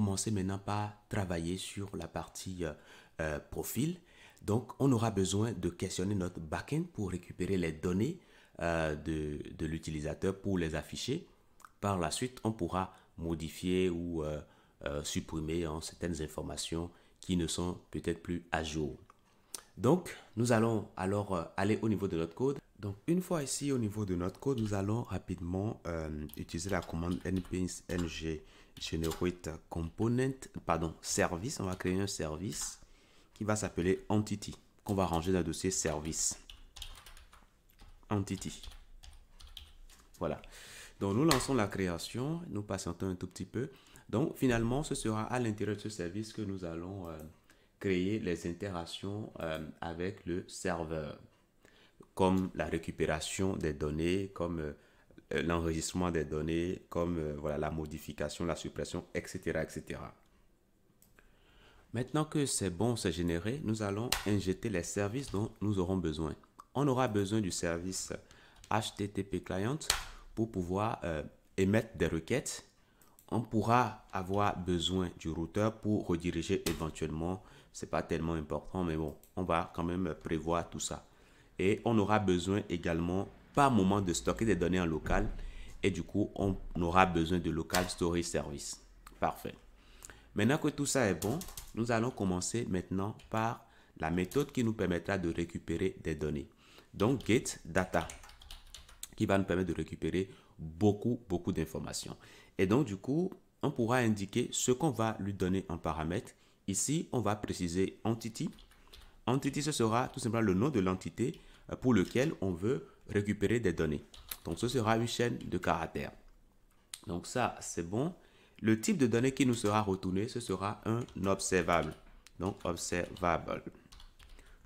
commencer maintenant par travailler sur la partie profil. Donc, on aura besoin de questionner notre backend pour récupérer les données de l'utilisateur pour les afficher. Par la suite, on pourra modifier ou supprimer certaines informations qui ne sont peut-être plus à jour. Donc, nous allons alors aller au niveau de notre code. Donc, une fois ici au niveau de notre code, nous allons rapidement utiliser la commande npms ng generate component, pardon, service. On va créer un service qui va s'appeler entity, qu'on va ranger dans le dossier service. Entity. Voilà. Donc, nous lançons la création. Nous patientons un tout petit peu. Donc, finalement, ce sera à l'intérieur de ce service que nous allons créer les interactions avec le serveur, comme la récupération des données, comme l'enregistrement des données, comme voilà, la modification, la suppression, etc., etc. Maintenant que c'est bon, c'est généré, nous allons injecter les services dont nous aurons besoin. On aura besoin du service HTTP Client pour pouvoir émettre des requêtes. On pourra avoir besoin du routeur pour rediriger éventuellement. C'est pas tellement important, mais bon, on va quand même prévoir tout ça. Et on aura besoin également par moment de stocker des données en local. Et du coup, on aura besoin de local storage service. Parfait. Maintenant que tout ça est bon, nous allons commencer maintenant par la méthode qui nous permettra de récupérer des données. Donc, get data, qui va nous permettre de récupérer beaucoup d'informations. Et donc, du coup, on pourra indiquer ce qu'on va lui donner en paramètre. Ici, on va préciser entity. Entity, ce sera tout simplement le nom de l'entité pour lequel on veut récupérer des données. Donc, ce sera une chaîne de caractères. Donc, ça, c'est bon. Le type de données qui nous sera retourné, ce sera un observable. Donc, observable.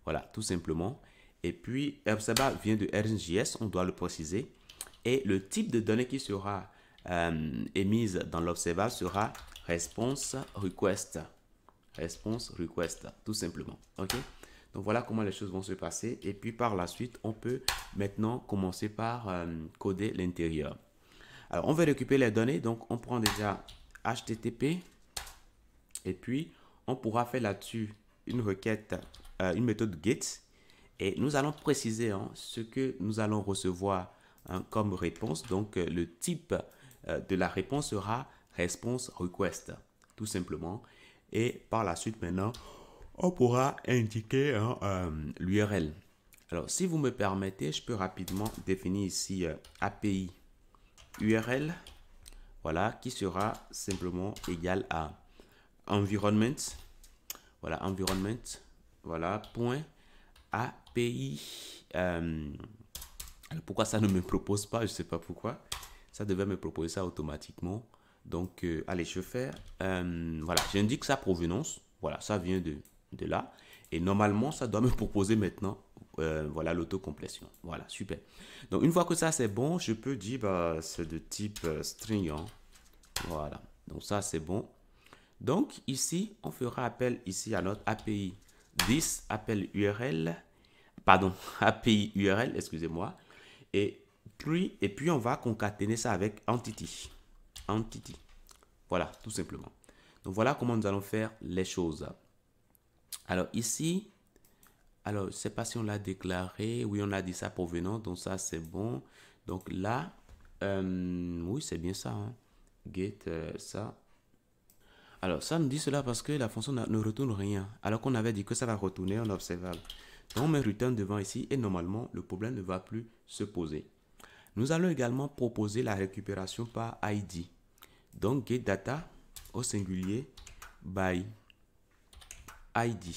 Voilà, tout simplement. Et puis, observable vient de RxJS, on doit le préciser. Et le type de données qui sera émise dans l'observable sera response request. Response request, tout simplement. OK? Donc, voilà comment les choses vont se passer. Et puis, par la suite, on peut maintenant commencer par coder l'intérieur. Alors, on va récupérer les données. Donc, on prend déjà HTTP. Et puis, on pourra faire là-dessus une requête, une méthode get. Et nous allons préciser ce que nous allons recevoir comme réponse. Donc, le type de la réponse sera response request, tout simplement. Et par la suite, maintenant, on pourra indiquer l'URL. Alors, si vous me permettez, je peux rapidement définir ici API URL, voilà, qui sera simplement égal à environment, voilà, environment, voilà, point API. Pourquoi ça ne me propose pas? Je ne sais pas pourquoi. Ça devait me proposer ça automatiquement. Donc, allez, je vais faire, voilà, j'indique sa provenance. Voilà, ça vient de là. Et normalement, ça doit me proposer maintenant, voilà, l'autocomplétion. Voilà, super. Donc, une fois que ça, c'est bon, je peux dire, bah, c'est de type string. Voilà, donc ça, c'est bon. Donc, ici, on fera appel ici à notre API. This appel URL, pardon, API URL, excusez-moi. Et puis, on va concaténer ça avec entity. Entity. Voilà, tout simplement. Donc, voilà comment nous allons faire les choses. Alors, ici, alors, je ne sais pas si on l'a déclaré. Oui, on a dit ça provenant. Donc, ça, c'est bon. Donc, là, oui, c'est bien ça. Get ça. Alors, ça nous dit cela parce que la fonction ne retourne rien. Alors qu'on avait dit que ça va retourner un observable. Donc, on met return devant ici et normalement, le problème ne va plus se poser. Nous allons également proposer la récupération par ID. Donc, get data au singulier by ID.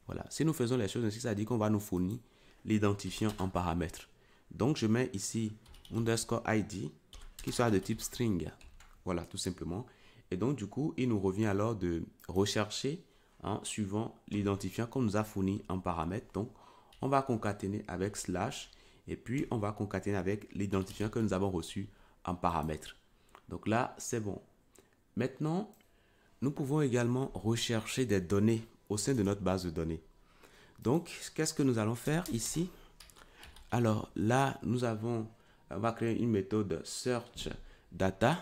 Voilà. Si nous faisons les choses ainsi, ça dit qu'on va nous fournir l'identifiant en paramètre. Donc, je mets ici underscore ID qui sera de type string. Voilà, tout simplement. Et donc, du coup, il nous revient alors de rechercher en suivant l'identifiant qu'on nous a fourni en paramètre. Donc, on va concaténer avec slash et puis on va concaténer avec l'identifiant que nous avons reçu en paramètre. Donc là, c'est bon. Maintenant, nous pouvons également rechercher des données au sein de notre base de données. Donc, qu'est-ce que nous allons faire ici? Alors là, on va créer une méthode search data.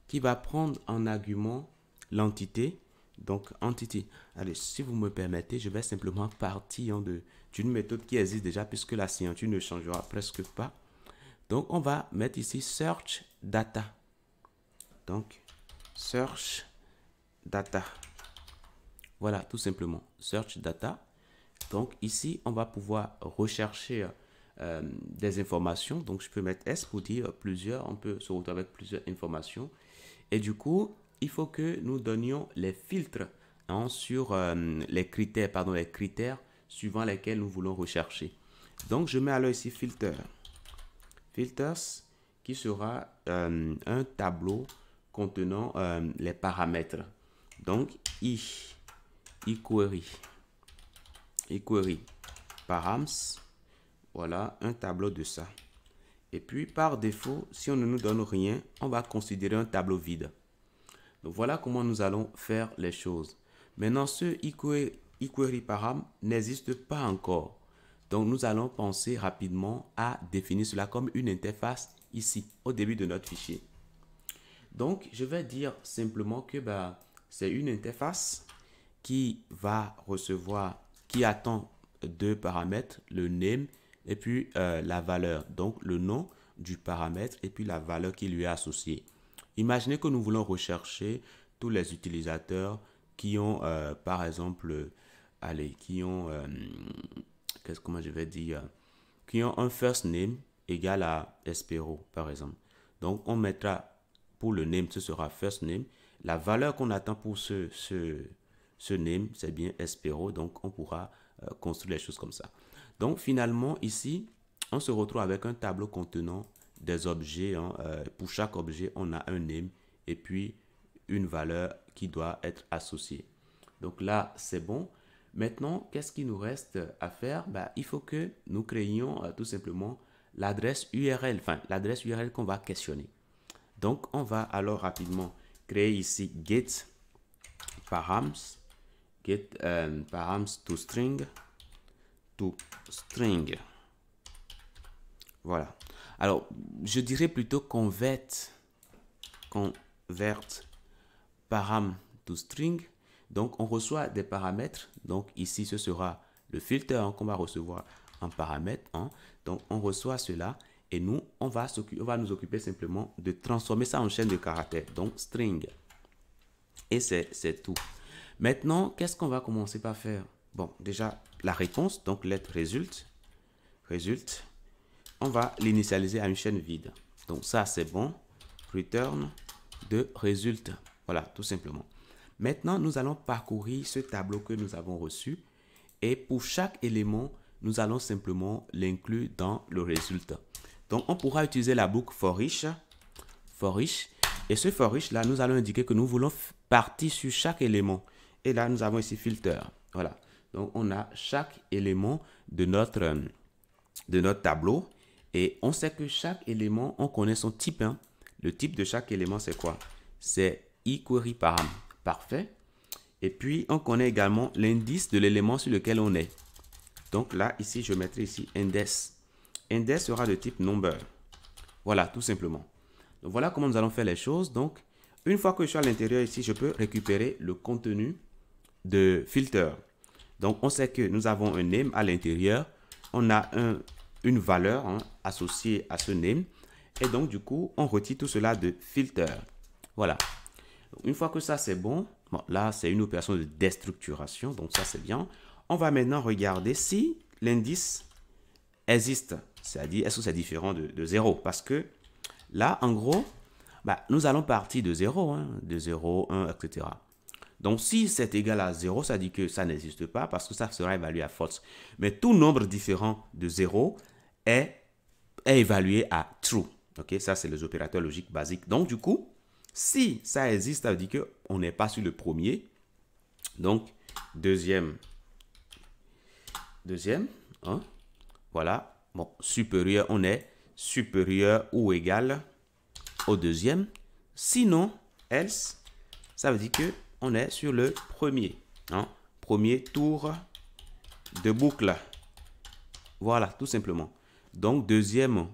qui va prendre en argument l'entité. Donc, entity. Allez, si vous me permettez, je vais simplement partir d'une méthode qui existe déjà puisque la signature ne changera presque pas. Donc, on va mettre ici search data. Donc, search data. Voilà, tout simplement, search data. Donc, ici, on va pouvoir rechercher des informations. Donc, je peux mettre S pour dire plusieurs. On peut se retrouver avec plusieurs informations. Et du coup, il faut que nous donnions les filtres sur les critères suivant lesquels nous voulons rechercher. Donc, je mets alors ici filter. Filters qui sera un tableau contenant les paramètres. Donc, eQuery params. Voilà, un tableau de ça. Et puis, par défaut, si on ne nous donne rien, on va considérer un tableau vide. Donc, voilà comment nous allons faire les choses. Maintenant, ce eQuery param n'existe pas encore. Donc, nous allons penser rapidement à définir cela comme une interface ici, au début de notre fichier. Donc, je vais dire simplement que c'est une interface qui va recevoir, qui attend deux paramètres, le name et puis la valeur. Donc, le nom du paramètre et puis la valeur qui lui est associée. Imaginez que nous voulons rechercher tous les utilisateurs qui ont, par exemple, comment je vais dire, qui ont un first name égal à Espero, par exemple. Donc, on mettra pour le name, ce sera first name. La valeur qu'on attend pour ce name, c'est bien Espero. Donc, on pourra construire les choses comme ça. Donc, finalement, ici, on se retrouve avec un tableau contenant des objets. Pour chaque objet, on a un name et puis une valeur qui doit être associée. Donc là, c'est bon. Maintenant, qu'est-ce qu'il nous reste à faire? Il faut que nous créions tout simplement l'adresse URL, enfin l'adresse URL qu'on va questionner. Donc, on va alors rapidement créer ici get params to string Voilà. Alors, je dirais plutôt convert param to string. Donc, on reçoit des paramètres. Donc, ici, ce sera le filter qu'on va recevoir en paramètre. Donc, on reçoit cela et nous, on va nous occuper simplement de transformer ça en chaîne de caractères. Donc, string. Et c'est tout. Maintenant, qu'est-ce qu'on va commencer par faire? Bon, déjà, la réponse, donc lettre résulte. On va l'initialiser à une chaîne vide. Donc, ça, c'est bon. Return de résulte. Voilà, tout simplement. Maintenant, nous allons parcourir ce tableau que nous avons reçu. Et pour chaque élément, nous allons simplement l'inclure dans le résultat. Donc, on pourra utiliser la boucle for each. Et ce for each, là, nous allons indiquer que nous voulons partir sur chaque élément. Et là, nous avons ici filter. Voilà. Donc, on a chaque élément de notre tableau. Et on sait que chaque élément, on connaît son type. Le type de chaque élément, c'est quoi? C'est eQuery param. Parfait. Et puis, on connaît également l'indice de l'élément sur lequel on est. Donc là, ici, je mettrai ici index. Index sera de type number. Voilà, tout simplement. Donc, voilà comment nous allons faire les choses. Donc, une fois que je suis à l'intérieur ici, je peux récupérer le contenu de filter. Donc, on sait que nous avons un name à l'intérieur. On a une valeur associée à ce name. Et donc, du coup, on retire tout cela de filter. Voilà. Donc, une fois que ça, c'est bon. Bon, là, c'est une opération de déstructuration. Donc, ça, c'est bien. On va maintenant regarder si l'indice existe. C'est-à-dire, est-ce que c'est différent de 0? Parce que là, en gros, nous allons partir de 0, de 0, 1, etc. Donc, si c'est égal à 0, ça dit que ça n'existe pas parce que ça sera évalué à false. Mais tout nombre différent de 0 est évalué à true. Ok, ça, c'est les opérateurs logiques basiques. Donc, du coup, si ça existe, ça veut dire qu'on n'est pas sur le premier. Donc, deuxième, voilà. Bon, supérieur, on est supérieur ou égal au deuxième. Sinon, else, ça veut dire que on est sur le premier. Premier tour de boucle. Voilà, tout simplement. Donc, deuxième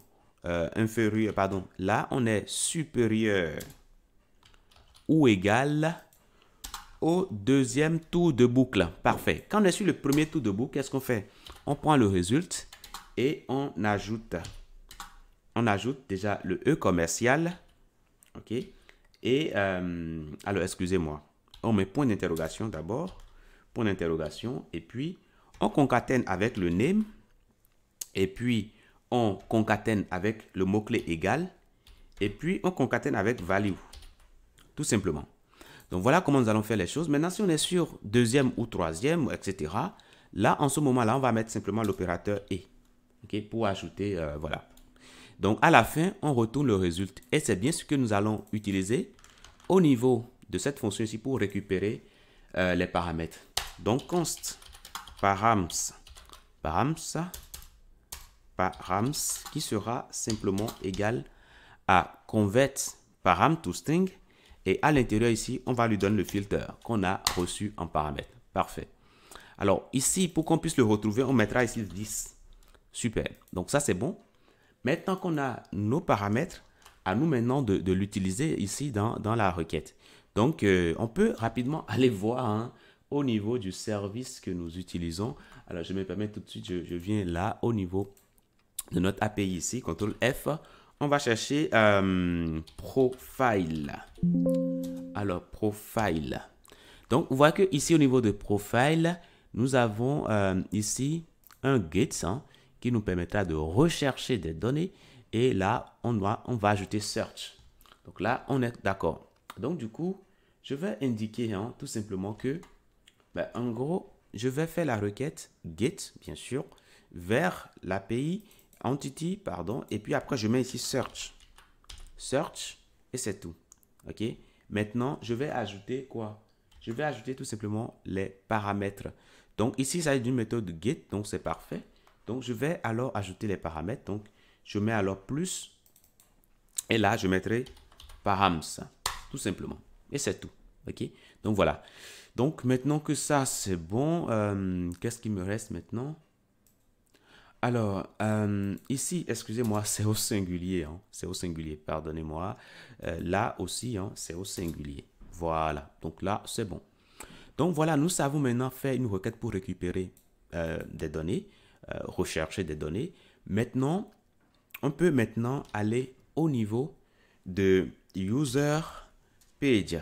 inférieur, là, on est supérieur ou égale au deuxième tour de boucle. Parfait. Quand on est sur le premier tour de boucle, qu'est-ce qu'on fait? On prend le résultat et on ajoute déjà le E commercial. OK? Et alors, excusez-moi. On met point d'interrogation d'abord. Point d'interrogation. Et puis, on concatène avec le name. Et puis, on concatène avec le mot-clé égal. Et puis, on concatène avec value. Tout simplement. Donc, voilà comment nous allons faire les choses. Maintenant, si on est sur deuxième ou troisième, etc., là, en ce moment-là, on va mettre simplement l'opérateur « et ». OK? Pour ajouter, voilà. Donc, à la fin, on retourne le résultat. Et c'est bien ce que nous allons utiliser au niveau de cette fonction ici pour récupérer les paramètres. Donc, const params qui sera simplement égal à convert param to string. Et à l'intérieur ici, on va lui donner le filter qu'on a reçu en paramètre. Parfait. Alors, ici, pour qu'on puisse le retrouver, on mettra ici 10. Super. Donc, ça, c'est bon. Maintenant qu'on a nos paramètres, à nous maintenant de l'utiliser ici dans la requête. Donc, on peut rapidement aller voir au niveau du service que nous utilisons. Alors, je me permets tout de suite, je viens là au niveau de notre API ici, CTRL F. On va chercher profile. Alors, profile. Donc, vous voyez que ici au niveau de profile, nous avons ici un get qui nous permettra de rechercher des données. Et là, on va ajouter search. Donc là, on est d'accord. Donc du coup, je vais indiquer tout simplement que, en gros, je vais faire la requête get, bien sûr, vers l'API entity, pardon. Et puis après, je mets ici search. Search, et c'est tout. OK? Maintenant, je vais ajouter quoi? Je vais ajouter tout simplement les paramètres. Donc ici, ça est d'une méthode get, donc c'est parfait. Donc je vais alors ajouter les paramètres. Donc je mets alors plus. Et là, je mettrai params. Tout simplement. Et c'est tout. OK? Donc voilà. Donc maintenant que ça, c'est bon. Qu'est-ce qui me reste maintenant? Alors, ici, excusez-moi, c'est au singulier. C'est au singulier, pardonnez-moi. Là aussi, c'est au singulier. Voilà. Donc là, c'est bon. Donc voilà, nous savons maintenant faire une requête pour récupérer des données, rechercher des données. Maintenant, on peut maintenant aller au niveau de user page.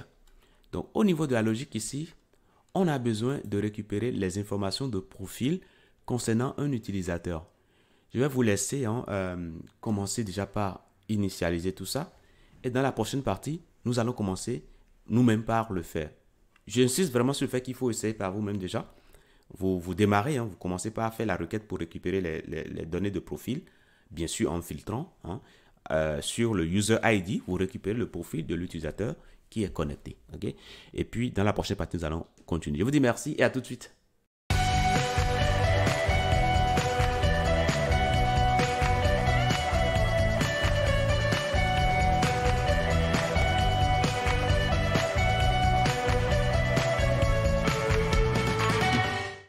Donc, au niveau de la logique ici, on a besoin de récupérer les informations de profil concernant un utilisateur. Je vais vous laisser commencer déjà par initialiser tout ça. Et dans la prochaine partie, nous allons commencer nous-mêmes par le faire. J'insiste vraiment sur le fait qu'il faut essayer par vous-même déjà. Vous démarrez, vous commencez par faire la requête pour récupérer les données de profil, bien sûr en filtrant. Sur le user ID, vous récupérez le profil de l'utilisateur qui est connecté. Okay? Et puis, dans la prochaine partie, nous allons continuer. Je vous dis merci et à tout de suite.